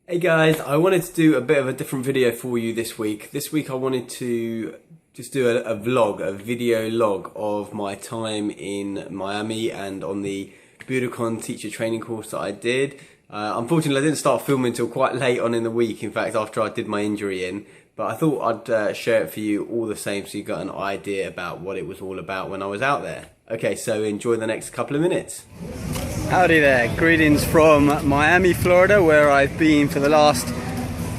Hey guys, I wanted to do a bit of a different video for you this week. This week I wanted to just do a vlog, a video log of my time in Miami and on the Budokan teacher training course that I did. Unfortunately I didn't start filming until quite late on in the week, in fact after I did my injury in, but I thought I'd share it for you all the same so you got an idea about what it was all about when I was out there. Okay, so enjoy the next couple of minutes. Howdy there, greetings from Miami, Florida, where I've been for the last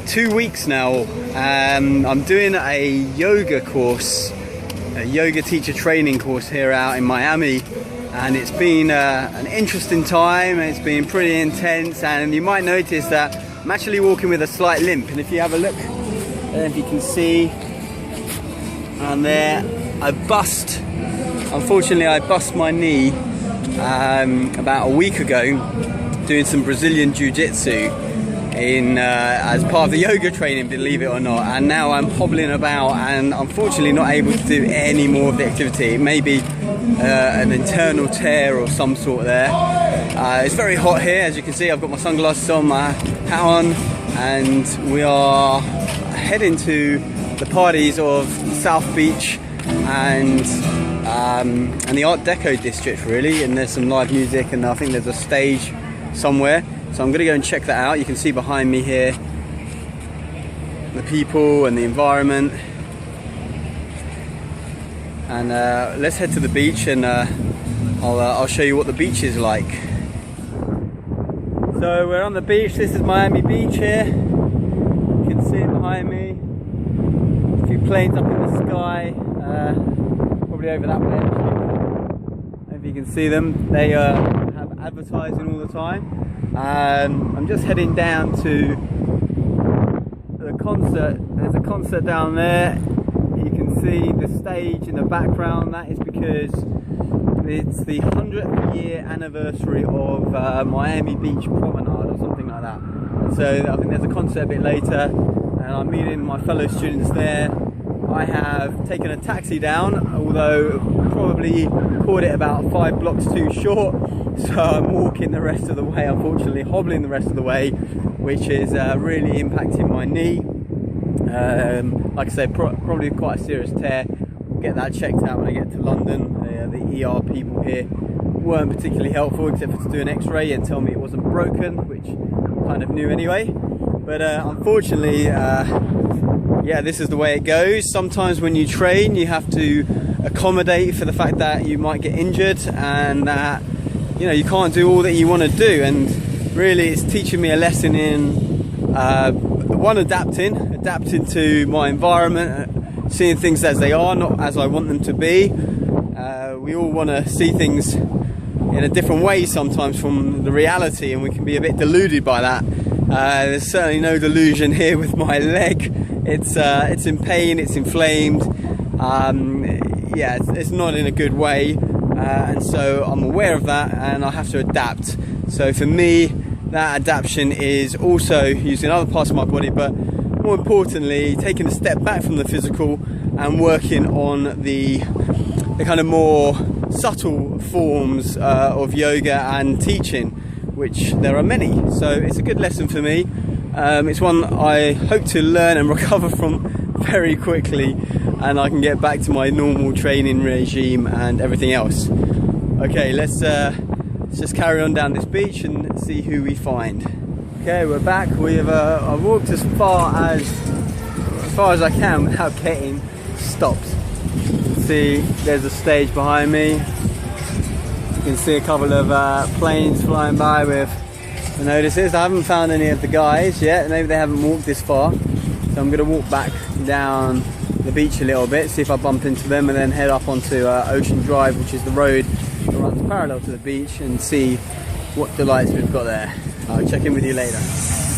2 weeks now. I'm doing a yoga course, a yoga teacher training course here out in Miami, and it's been an interesting time. It's been pretty intense, and you might notice that I'm actually walking with a slight limp, and if you have a look, I don't know if you can see, and there, unfortunately I bust my knee about a week ago doing some Brazilian Jiu-Jitsu as part of the yoga training, believe it or not, and now I'm hobbling about and unfortunately not able to do any more of the activity. It may be an internal tear or some sort there. It's very hot here, as you can see. I've got my sunglasses on, my hat on, and we are heading to the parties of South Beach and the Art Deco district, really, and there's some live music, and I think there's a stage somewhere, so I'm going to go and check that out. You can see behind me here the people and the environment, and let's head to the beach, and I'll show you what the beach is like. So we're on the beach. This is Miami Beach here. You can see it behind me. A few planes up in the sky. Probably over that way actually. If you can see them, they have advertising all the time. I'm just heading down to the concert. There's a concert down there. You can see the stage in the background. That is because it's the 100th year anniversary of Miami Beach Promenade or something like that. So I think there's a concert a bit later, and I'm meeting my fellow students there. I have taken a taxi down, although probably caught it about 5 blocks too short, so I'm walking the rest of the way, unfortunately hobbling the rest of the way, which is really impacting my knee. Like I said, probably quite a serious tear. We'll get that checked out when I get to London. The ER people here weren't particularly helpful, except for to do an x-ray and tell me it wasn't broken, which I kind of knew anyway. But unfortunately, yeah, this is the way it goes. Sometimes when you train, you have to accommodate for the fact that you might get injured and that, you know, you can't do all that you want to do. And really, it's teaching me a lesson in one, adapting to my environment, seeing things as they are, not as I want them to be. We all want to see things in a different way sometimes from the reality, and we can be a bit deluded by that. There's certainly no delusion here with my leg. It's in pain, it's inflamed, yeah, it's not in a good way, and so I'm aware of that and I have to adapt. So for me, that adaptation is also using other parts of my body, but more importantly, taking a step back from the physical and working on the kind of more subtle forms of yoga and teaching, which there are many. So it's a good lesson for me. It's one I hope to learn and recover from very quickly, and I can get back to my normal training regime and everything else. Okay, let's just carry on down this beach and see who we find. Okay, we're back. We've I've walked as far as I can without getting stopped. You can see there's a stage behind me. You can see a couple of planes flying by with the notices. I haven't found any of the guys yet. Maybe they haven't walked this far. So I'm going to walk back down the beach a little bit, see if I bump into them, and then head up onto Ocean Drive, which is the road that runs parallel to the beach, and see what delights we've got there. I'll check in with you later.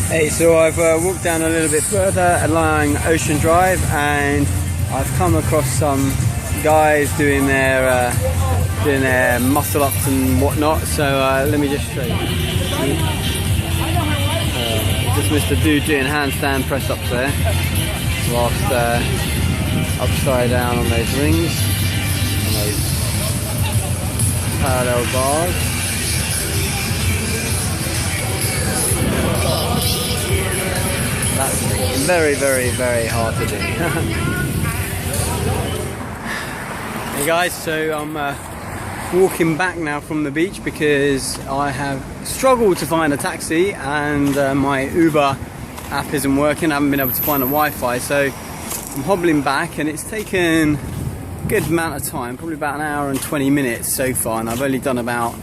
Hey, so I've walked down a little bit further along Ocean Drive, and I've come across some guys doing their muscle ups and whatnot. So let me just show you. Just missed a dude doing handstand press ups there, whilst upside down on those rings, on those parallel bars. very, very, very hard to do. Hey guys, so I'm walking back now from the beach because I have struggled to find a taxi and my Uber app isn't working. I haven't been able to find a Wi-Fi, so I'm hobbling back, and it's taken a good amount of time, probably about an hour and 20 minutes so far, and I've only done about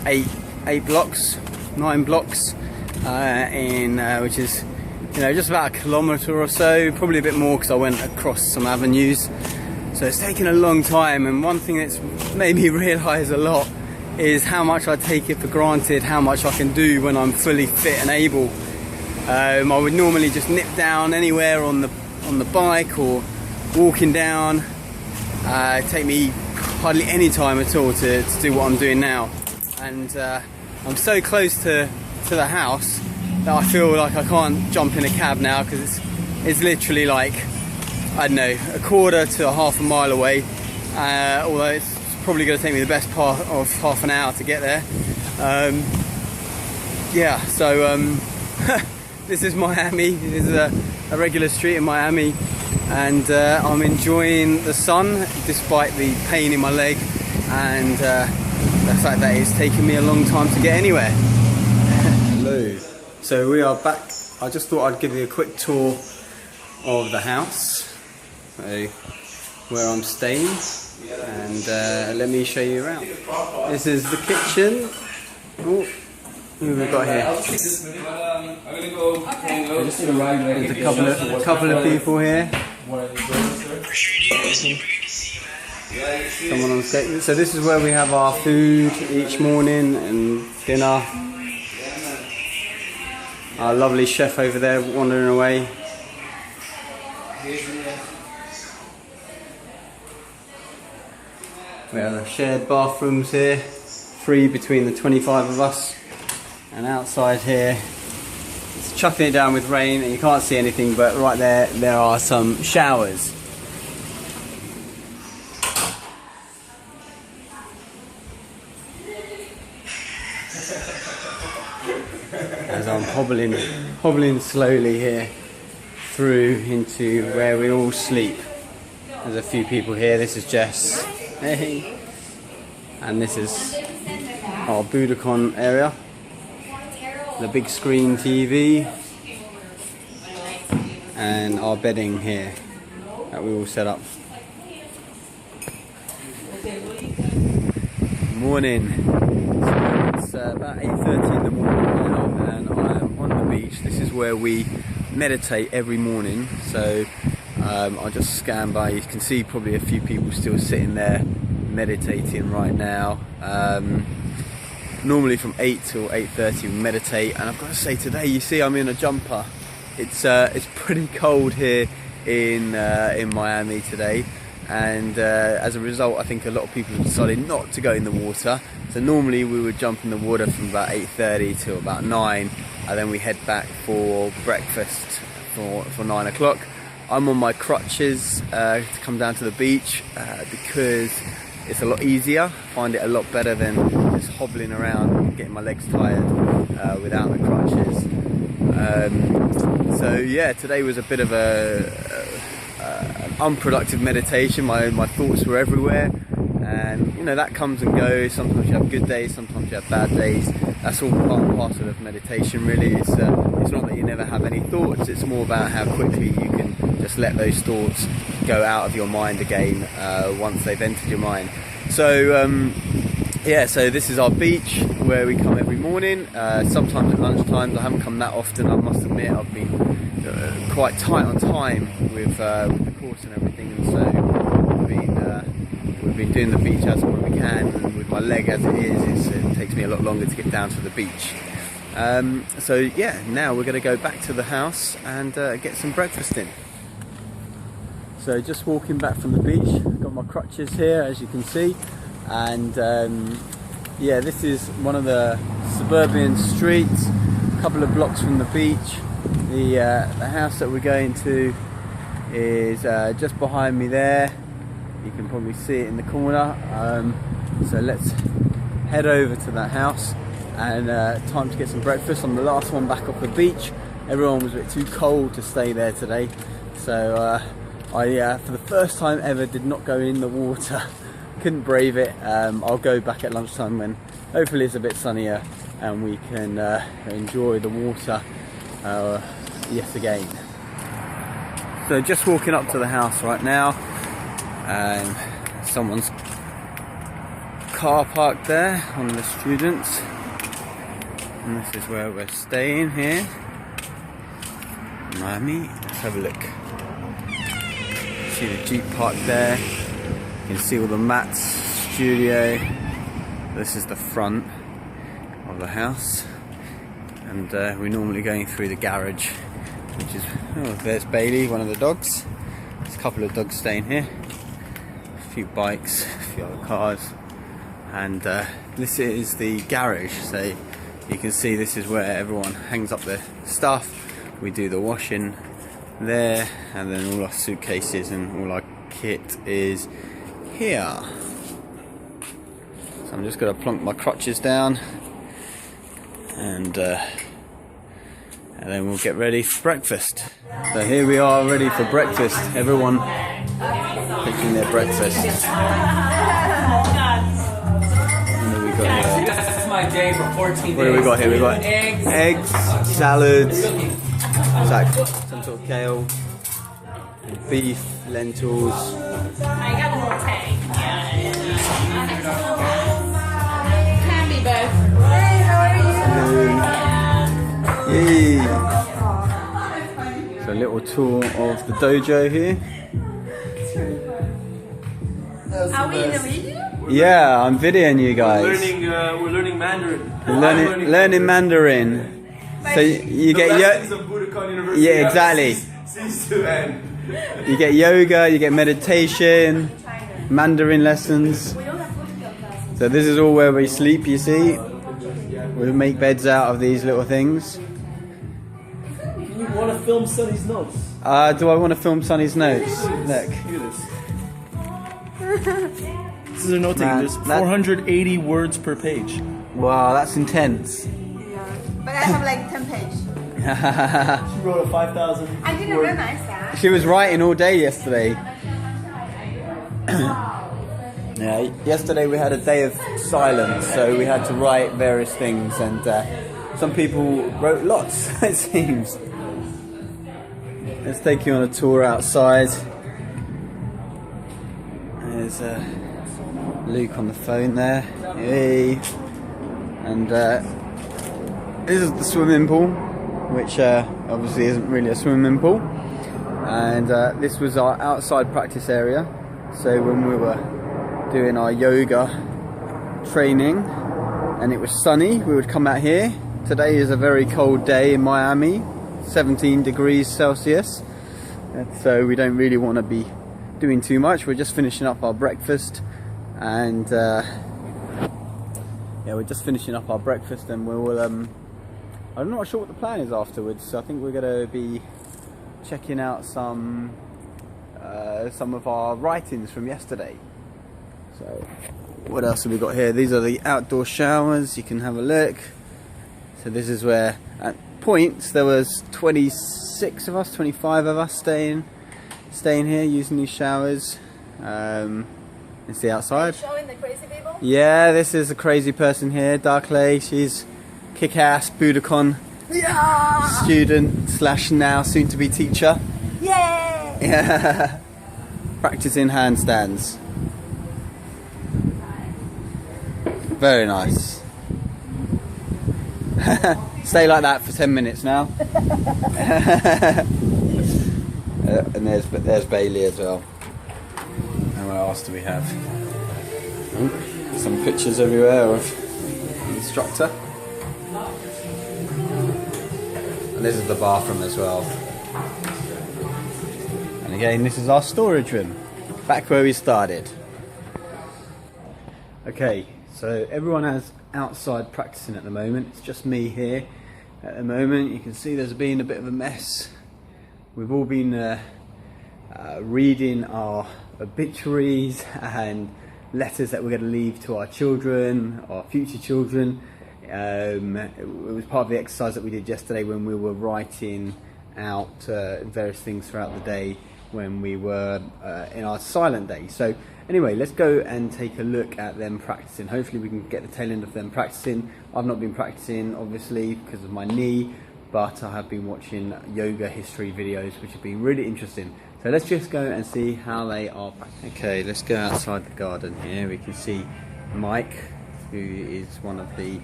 9 blocks which is, you know, just about a kilometre or so, probably a bit more because I went across some avenues. So it's taken a long time, and one thing that's made me realise a lot is how much I take it for granted, how much I can do when I'm fully fit and able. I would normally just nip down anywhere on the bike or walking down. Take me hardly any time at all to do what I'm doing now, and I'm so close to the house that I feel like I can't jump in a cab now, because it's literally like, I don't know, a quarter to half a mile away, although it's probably going to take me the best part of half an hour to get there. Yeah, so this is Miami. This is a regular street in Miami, and I'm enjoying the sun despite the pain in my leg and the fact that it's taken me a long time to get anywhere. Hello. So we are back. I just thought I'd give you a quick tour of the house, where I'm staying, and let me show you around. This is the kitchen. Oh, who have we got here? There's a couple of people here. Someone on skate. So this is where we have our food each morning and dinner. Our lovely chef over there wandering away. We have shared bathrooms here, 3 between the 25 of us. And outside here, it's chucking it down with rain and you can't see anything, but right there are some showers. As I'm hobbling slowly here through into where we all sleep. There's a few people here. This is Jess. Hey. And this is our Budokan area. The big screen TV. And our bedding here that we all set up. Morning. So it's about 8:30 in the morning now, and I'm on the beach. This is where we meditate every morning. So I'll just scan by. You can see probably a few people still sitting there meditating right now. Normally from 8 till 8:30 we meditate, and I've got to say today, you see I'm in a jumper. It's pretty cold here in Miami today, and as a result I think a lot of people have decided not to go in the water. So normally we would jump in the water from about 8:30 till about 9, and then we head back for breakfast for 9 o'clock. I'm on my crutches to come down to the beach because it's a lot easier. I find it a lot better than just hobbling around, getting my legs tired without the crutches. So yeah, today was a bit of an unproductive meditation. My thoughts were everywhere, and you know that comes and goes. Sometimes you have good days, sometimes you have bad days. That's all part and parcel of meditation, really. It's not that you never have any thoughts. It's more about how quickly you can just let those thoughts go out of your mind again once they've entered your mind. So yeah, so this is our beach where we come every morning. Sometimes at lunchtimes. I haven't come that often, I must admit. I've been quite tight on time with the course and everything, and so we've been doing the beach as well as we can, and with my leg as it is, it takes me a lot longer to get down to the beach. So yeah, now we're going to go back to the house and get some breakfast in. So just walking back from the beach, got my crutches here as you can see, and yeah, this is one of the suburban streets, a couple of blocks from the beach. The house that we're going to is just behind me there. You can probably see it in the corner. So let's head over to that house, and time to get some breakfast. I'm the last one back off the beach, everyone was a bit too cold to stay there today, so I for the first time ever did not go in the water. Couldn't brave it. I'll go back at lunchtime when hopefully it's a bit sunnier and we can enjoy the water yet again. So just walking up to the house right now, someone's car parked there, one of the students, and this is where we're staying here in Miami. Let's have a look. See the Jeep parked there, you can see all the mats, studio. This is the front of the house, and we're normally going through the garage, which is, oh, there's Bailey, one of the dogs. There's a couple of dogs staying here, a few bikes, a few other cars, and this is the garage. So you can see this is where everyone hangs up their stuff. We do the washing there, and then all our suitcases and all our kit is here. So I'm just going to plonk my crutches down, and then we'll get ready for breakfast. So here we are, ready for breakfast. Everyone picking their breakfast. What do we got here? This is my day for 14 days. What do we got here? We got eggs, salads, some sort of kale, beef, lentils. I got more tank. Happy both. Hey, how are you? Yay! So a little tour of the dojo here. Are we in the video? Yeah, I'm videoing you guys. We're learning Mandarin. Learning Mandarin. So you get yeah, exactly. You get yoga, you get meditation, Mandarin lessons. So this is all where we sleep, you see. We make beds out of these little things. You want to film Sonny's notes? Do I want to film Sonny's notes? Look. Look at this. This is a note taking. There's 480 words per page. Wow, that's intense. But I have like 10 pages. She wrote a 5,000. I didn't realize that. She was writing all day yesterday. Yeah, yesterday we had a day of silence, so we had to write various things, and some people wrote lots, it seems. Let's take you on a tour outside. There's Luke on the phone there. Hey. And this is the swimming pool, which obviously isn't really a swimming pool. And this was our outside practice area. So when we were doing our yoga training and it was sunny, we would come out here. Today is a very cold day in Miami, 17 degrees Celsius. And so we don't really want to be doing too much. We're just finishing up our breakfast, and yeah, we're just finishing up our breakfast, and we will I'm not sure what the plan is afterwards. So I think we're going to be checking out some of our writings from yesterday. So what else have we got here? These are the outdoor showers. You can have a look. So this is where at points there was 26 of us, 25 of us staying here using these showers. It's the outside. Showing the crazy people? Yeah, this is a crazy person here, Darkley. She's kick-ass Budokan student slash now soon to be teacher. Yay! Yeah. Practicing handstands. Very nice. Stay like that for 10 minutes now. And there's Bailey as well. And what else do we have? Oh, some pictures everywhere of the instructor. And this is the bathroom as well. And again, this is our storage room. Back where we started. Okay, so everyone has outside practicing at the moment. It's just me here at the moment. You can see there's been a bit of a mess. We've all been reading our obituaries and letters that we're going to leave to our children, our future children, It was part of the exercise that we did yesterday when we were writing out various things throughout the day when we were in our silent day. So anyway, let's go and take a look at them practicing. Hopefully we can get the tail end of them practicing. I've not been practicing obviously because of my knee, but I have been watching yoga history videos which have been really interesting. So let's just go and see how they are practicing. Okay, let's go outside the garden here. We can see Mike, who is one of the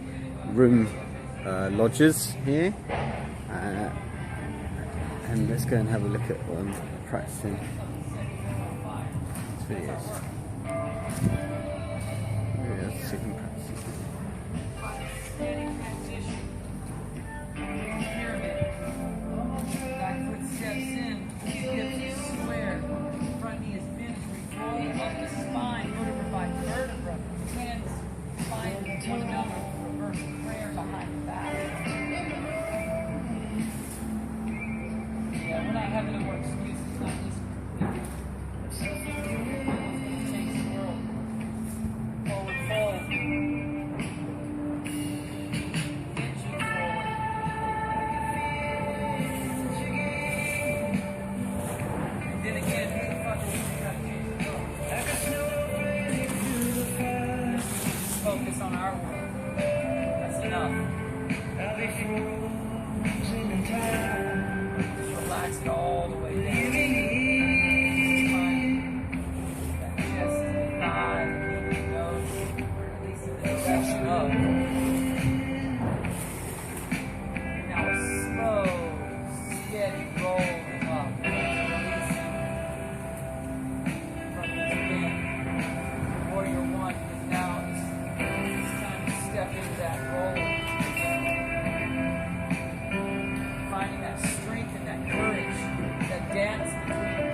room lodgers here. And let's go and have a look at them practicing these videos. Let's see them practicing. Back foot steps in, hips square, front knee is bent, roll up the spine, vertebra by vertebra, hands find one another, reverse prayer behind the back. Yeah, we're not having no more excuses, not just change the world. Forward fold. Inching forward. And then again, who the fuck is just focus on our world. That's enough. Just relax it all the way down. That chest, thigh, nose, releasing the direction up. Now a slow, steady rolling up. Releasing from this bend. Warrior one is now it's time to step into that roll. Finding that strength and that courage, that dance between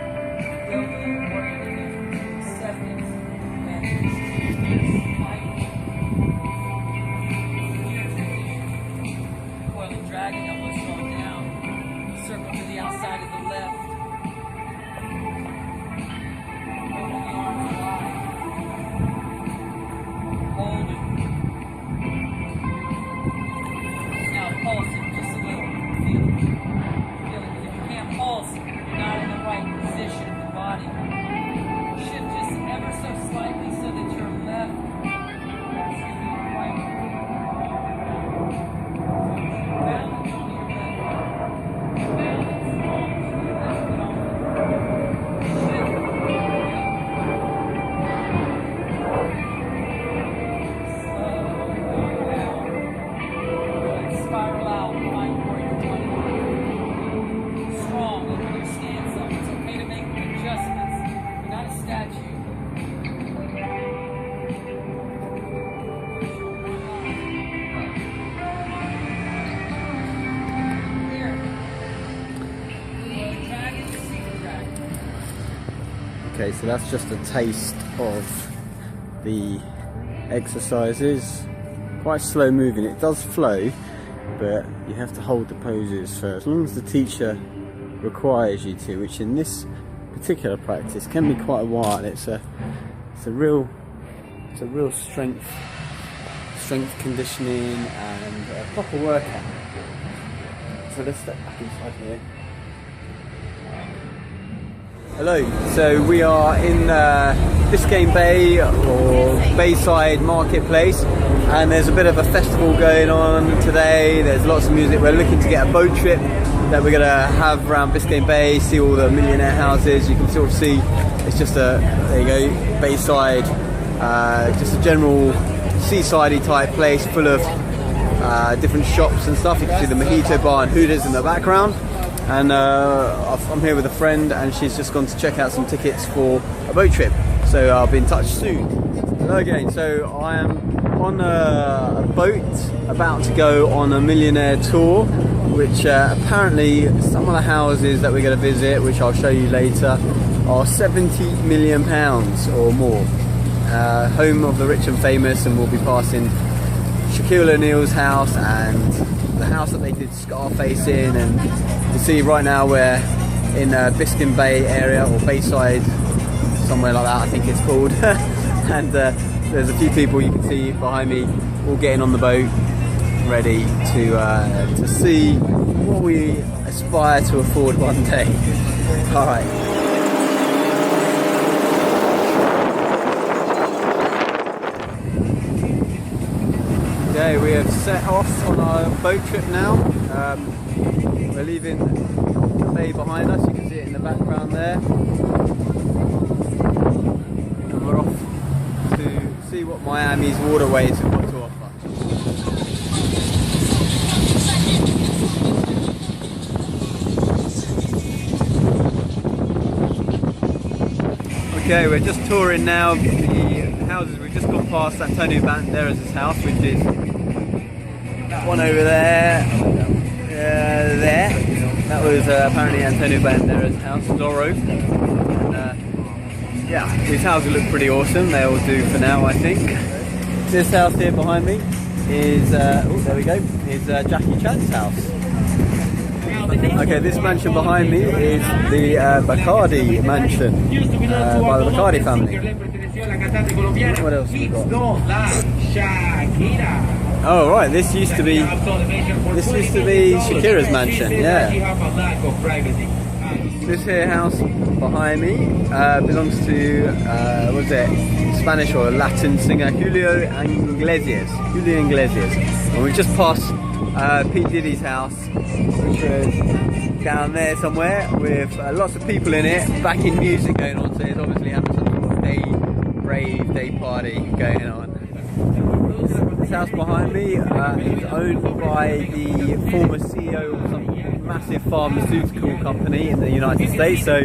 yoga and warrior and acceptance and fighting. Coiling dragon, elbow strong down. Circle to the outside of the left. Open the arms wide. Hold it. Now pulse it just a little. Feel it. Feel it. Because if you can't pulse, you're not in the right position of the body. Shift just ever so slightly so that your left is in your right. Balance on your left. Balance on your left arm. Shift. Spiral out, find warrior 20. Strong, look at your stance up. It's okay to make adjustments. You're not a statue. Here. Dragon, secret dragon. Okay, so that's just a taste of the exercises. Quite slow moving. It does flow, but you have to hold the poses for as long as the teacher requires you to, which in this particular practice can be quite a while. It's a real strength conditioning and a proper workout. So let's step back inside here. Hello, so we are in Biscayne Bay or Bayside Marketplace, and there's a bit of a festival going on today. There's lots of music. We're looking to get a boat trip that we're going to have around Biscayne Bay, see all the millionaire houses. You can sort of see it's just a, there you go, Bayside, just a general seasidey type place full of different shops and stuff. You can see the Mojito Bar and Hooters in the background. And I'm here with a friend, and she's just gone to check out some tickets for a boat trip. So I'll be in touch soon. Hello again. So I am on a boat about to go on a millionaire tour, which apparently some of the houses that we're going to visit, which I'll show you later, are £70 million or more. Home of the rich and famous, and we'll be passing Shaquille O'Neal's house and the house that they did Scarface in, and you see right now we're in Biscayne Bay area, or Bayside, somewhere like that I think it's called. And there's a few people you can see behind me all getting on the boat. getting ready to see what we aspire to afford one day. All right. Okay, we have set off on our boat trip now. We're leaving the bay behind us. You can see it in the background there. And we're off to see what Miami's waterways have got to offer. Okay, we're just touring now the houses. We've just gone past Antonio Banderas' house, which is that one over there. There. That was apparently Antonio Banderas' house, Zorro. And, yeah, these houses look pretty awesome. They all do for now, I think. This house here behind me is, oh, there we go, is Jackie Chan's house. Okay, this mansion behind me is the Bacardi mansion by the Bacardi family. What else have we got? Oh right, this used to be Shakira's mansion. Yeah. This here house behind me belongs to what's it? Spanish or Latin singer Julio Iglesias. And we've just passed P. Diddy's house, which was down there somewhere, with lots of people in it, backing music going on, so it's obviously having some sort of rave day party going on. This house behind me is owned by the former CEO of some massive pharmaceutical company in the United States, so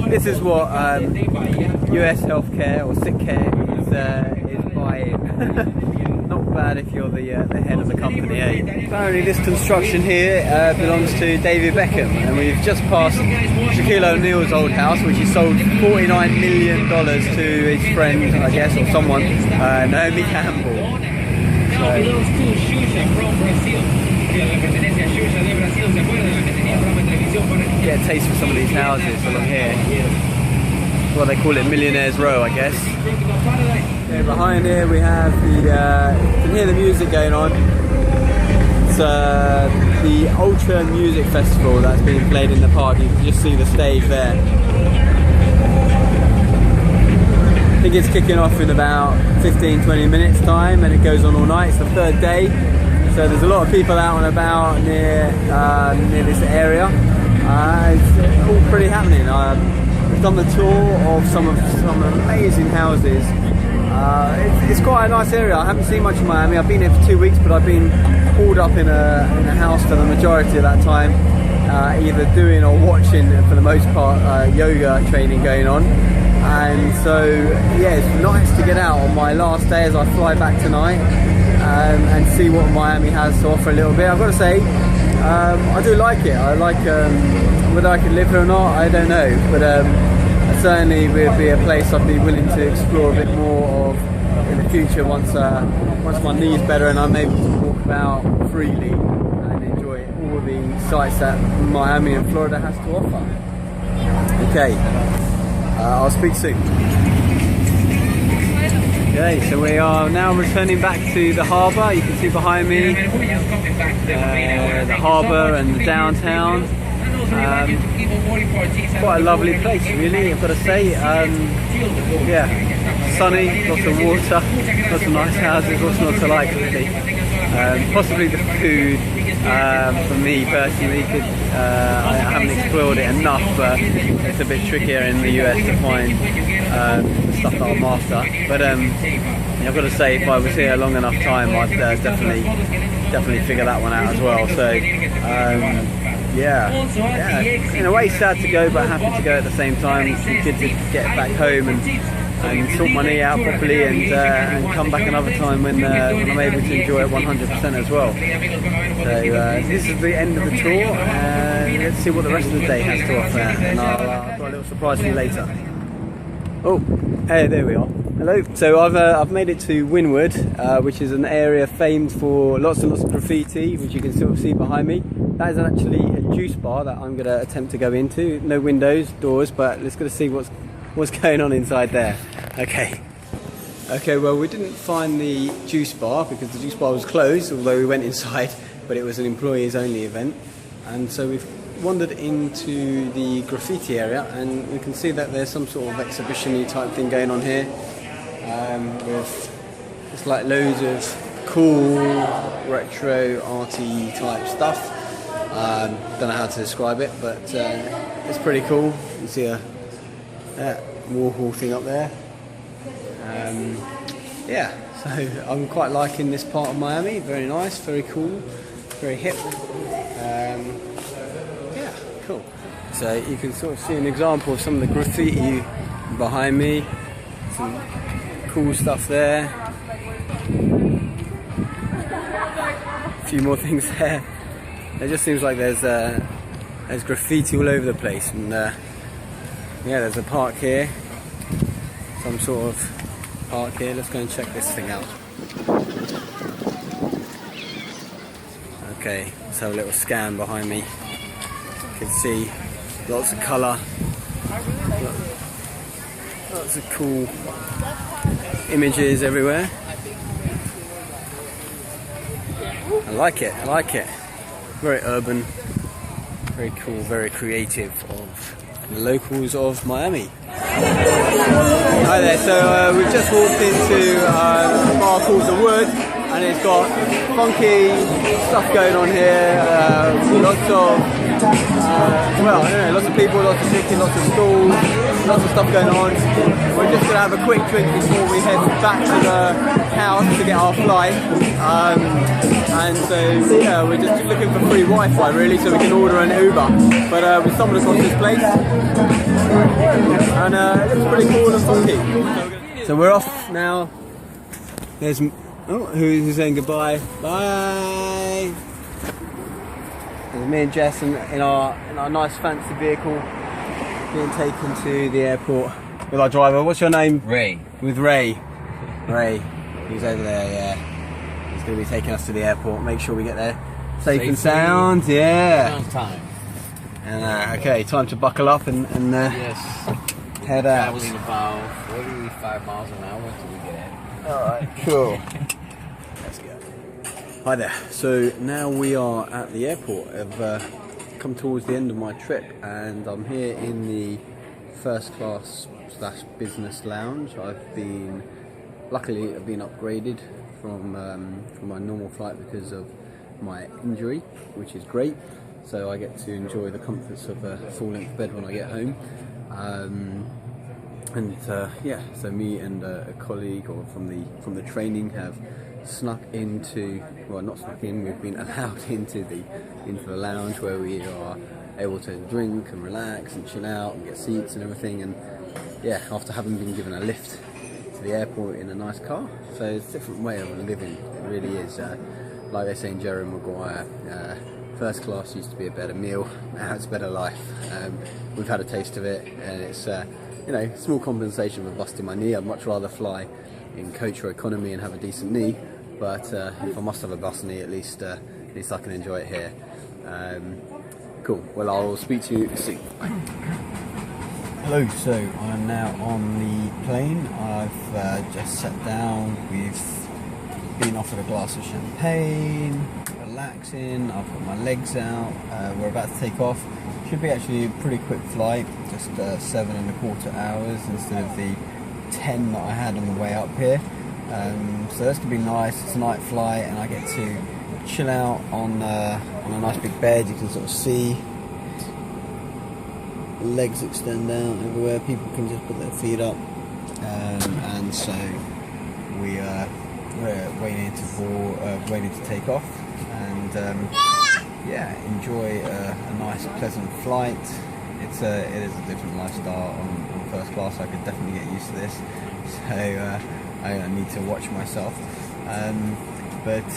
this is what US healthcare or sick care is buying. Not bad if you're the head of the company, eh? Apparently this construction here belongs to David Beckham, and we've just passed Shaquille O'Neal's old house, which he sold $49 million to his friend, I guess, or someone, Naomi Campbell. So, get a taste for some of these houses along here. Well, they call it Millionaire's Row, I guess. Okay, behind here we have the, you can hear the music going on. It's the Ultra Music Festival that's being played in the park. You can just see the stage there. I think it's kicking off in about 15-20 minutes time, and it goes on all night. It's the third day, so there's a lot of people out and about near this area. It's all pretty happening. We've done the tour of some amazing houses. It's quite a nice area. I haven't seen much of Miami. I've been here for 2 weeks, but I've been hauled up in a house for the majority of that time, either doing or watching, for the most part, yoga training going on. And so, yeah, it's nice to get out on my last day as I fly back tonight and see what Miami has to offer a little bit. I've got to say, I do like it. I like whether I could live here or not, I don't know, but certainly would be a place I'd be willing to explore a bit more of in the future once my knee's better and I'm able to walk about freely and enjoy all the sights that Miami and Florida has to offer. Okay, I'll speak soon. Okay, so we are now returning back to the harbour. You can see behind me the harbour and the downtown. Quite a lovely place, really, I've got to say. Yeah, sunny, lots of water, lots of nice houses, what's not to like, really. Possibly the food, for me personally, I haven't explored it enough, but it's a bit trickier in the US to find the stuff that I'm after. But I've got to say, if I was here a long enough time, I'd definitely figure that one out as well. So yeah, in a way sad to go, but happy to go at the same time. It's good to get back home and sort my knee out properly and come back another time when I'm able to enjoy it 100% as well. So this is the end of the tour, and let's see what the rest of the day has to offer, and I've got a little surprise for you later. Oh, hey, there we are. Hello. So I've made it to Wynwood, which is an area famed for lots and lots of graffiti, which you can still see behind me. That is actually a juice bar that I'm going to attempt to go into. No windows, doors, but let's go to see what's going on inside there. Okay. Okay, well we didn't find the juice bar because the juice bar was closed, although we went inside, but it was an employees only event. And so we've wandered into the graffiti area, and we can see that there's some sort of exhibition-y type thing going on here, with just like loads of cool retro arty type stuff. Don't know how to describe it, but it's pretty cool. You see a Warhol thing up there. Yeah, so I'm quite liking this part of Miami. Very nice, very cool, very hip. Yeah, cool. So you can sort of see an example of some of the graffiti behind me. Some cool stuff there. A few more things there. It just seems like there's graffiti all over the place, and yeah, there's a park here. Some sort of park here. Let's go and check this thing out. Okay, let's have a little scan behind me. You can see lots of colour, lots of cool images everywhere. I like it, I like it. Very urban, very cool, very creative of the locals of Miami. Hi there, so we've just walked into a bar called The Wood, and it's got funky stuff going on here, lots of, well, I don't know, lots of people, lots of chicken, lots of stalls, lots of stuff going on. We're just going to have a quick drink before we head back to the house to get our flight. And so, yeah, we're just looking for free Wi-Fi really, so we can order an Uber. But we stumbled across this place, and it looks pretty cool and funky. So we're off now. There's, oh, who's saying goodbye? Bye! There's me and Jess in our nice fancy vehicle, being taken to the airport with our driver. What's your name? Ray. With Ray. Ray. He's over there, yeah. He's going to be taking us to the airport. Make sure we get there safe and sound. Yeah. On time. And okay, time to buckle up and Yes. head out. Traveling about 45 miles an hour until we get in. Alright, cool. Let's go. Hi there. So now we are at the airport. I've come towards the end of my trip, and I'm here in the first class / business lounge. Luckily I've been upgraded from my normal flight because of my injury, which is great. So I get to enjoy the comforts of a full-length bed when I get home. Yeah, so me and a colleague from the training have snuck into, well, not snuck in, we've been allowed into the lounge where we are able to drink and relax and chill out and get seats and everything. And yeah, after having been given a lift to the airport in a nice car. So it's a different way of living, it really is. Like they say in Jerry Maguire, first class used to be a better meal, now it's a better life. We've had a taste of it, and it's you know, small compensation for busting my knee. I'd much rather fly in coach or economy and have a decent knee, but if I must have a bust knee, at least I can enjoy it here. Cool, well, I'll speak to you soon. Bye. Hello, so I'm now on the plane. I've just sat down, we've been offered a glass of champagne, relaxing, I've got my legs out, we're about to take off. Should be actually a pretty quick flight, just 7.25 hours instead of the 10 that I had on the way up here. So that's going to be nice. It's a night flight, and I get to chill out on a nice big bed. You can sort of see legs extend out everywhere. People can just put their feet up, and so we're waiting to take off, and yeah, enjoy a nice pleasant flight. It is a different lifestyle on first class. I could definitely get used to this, so I need to watch myself. But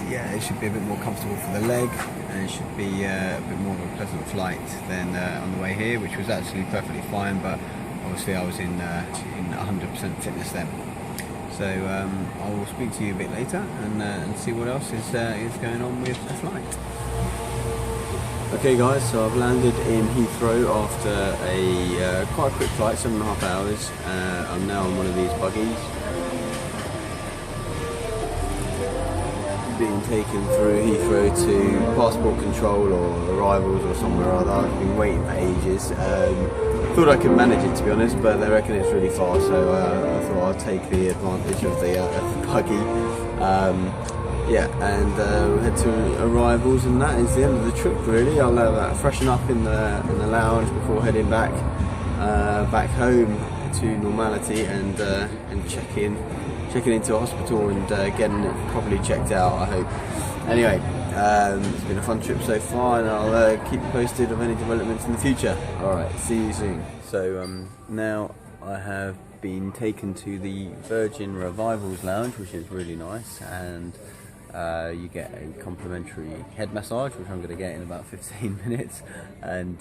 yeah, it should be a bit more comfortable for the leg, and it should be a bit more of a pleasant flight than on the way here, which was actually perfectly fine, but obviously I was in 100% fitness then. So I will speak to you a bit later and see what else is going on with the flight. Okay guys, so I've landed in Heathrow after a quite quick flight, 7.5 hours. I'm now on one of these buggies. being taken through Heathrow to passport control or arrivals or somewhere or other. I've been waiting for ages. Thought I could manage it, to be honest, but they reckon it's really far, so I thought I'd take the advantage of the buggy. Yeah, and we'll head to arrivals, and that is the end of the trip really. I'll freshen up in the lounge before heading back home to normality and checking into a hospital and getting it properly checked out, I hope. Anyway, it's been a fun trip so far, and I'll keep you posted of any developments in the future. Alright, see you soon. So now I have been taken to the Virgin Revivals Lounge, which is really nice, and you get a complimentary head massage, which I'm going to get in about 15 minutes, and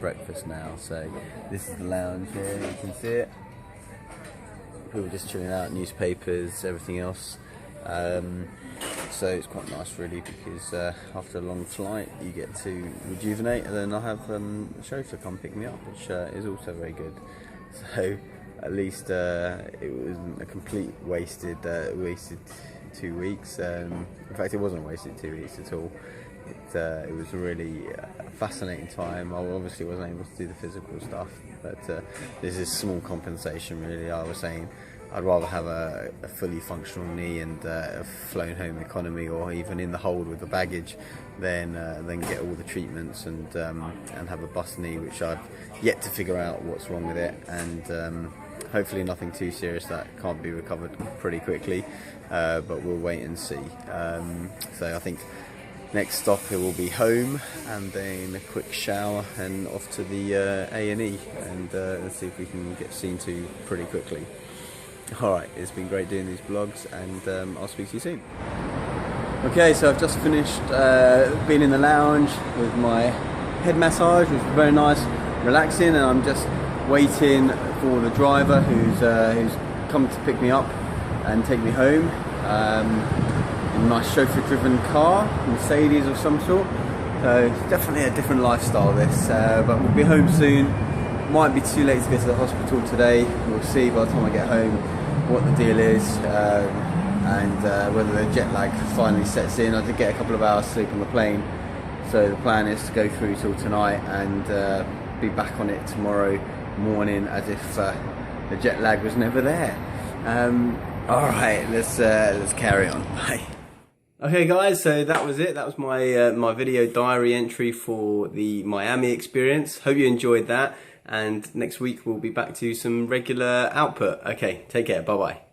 breakfast now. So this is the lounge here, you can see it. People just chilling out, newspapers, everything else. So it's quite nice really, because after a long flight you get to rejuvenate, and then I'll have a chauffeur come pick me up, which is also very good. So at least it wasn't a complete wasted 2 weeks. In fact, it wasn't wasted 2 weeks at all. It was really a fascinating time. I obviously wasn't able to do the physical stuff, but this is small compensation really. I was saying I'd rather have a fully functional knee and a flown home economy, or even in the hold with the baggage, than get all the treatments and have a bust knee, which I've yet to figure out what's wrong with it, and hopefully nothing too serious that can't be recovered pretty quickly, but we'll wait and see. So I think next stop it will be home, and then a quick shower and off to the A&E, and let's see if we can get seen to pretty quickly. Alright, it's been great doing these vlogs, and I'll speak to you soon. Okay, so I've just finished being in the lounge with my head massage, which was very nice, relaxing, and I'm just waiting for the driver who's come to pick me up and take me home in my chauffeur-driven car, Mercedes of some sort. So it's definitely a different lifestyle this, but we'll be home soon. Might be too late to go to the hospital today. We'll see by the time I get home what the deal is, and whether the jet lag finally sets in. I did get a couple of hours sleep on the plane, so the plan is to go through till tonight and be back on it tomorrow morning as if the jet lag was never there. Alright, let's carry on. Bye. Okay guys, so that was it. That was my my video diary entry for the Miami experience. Hope you enjoyed that, and next week we'll be back to some regular output. Okay, take care, bye bye.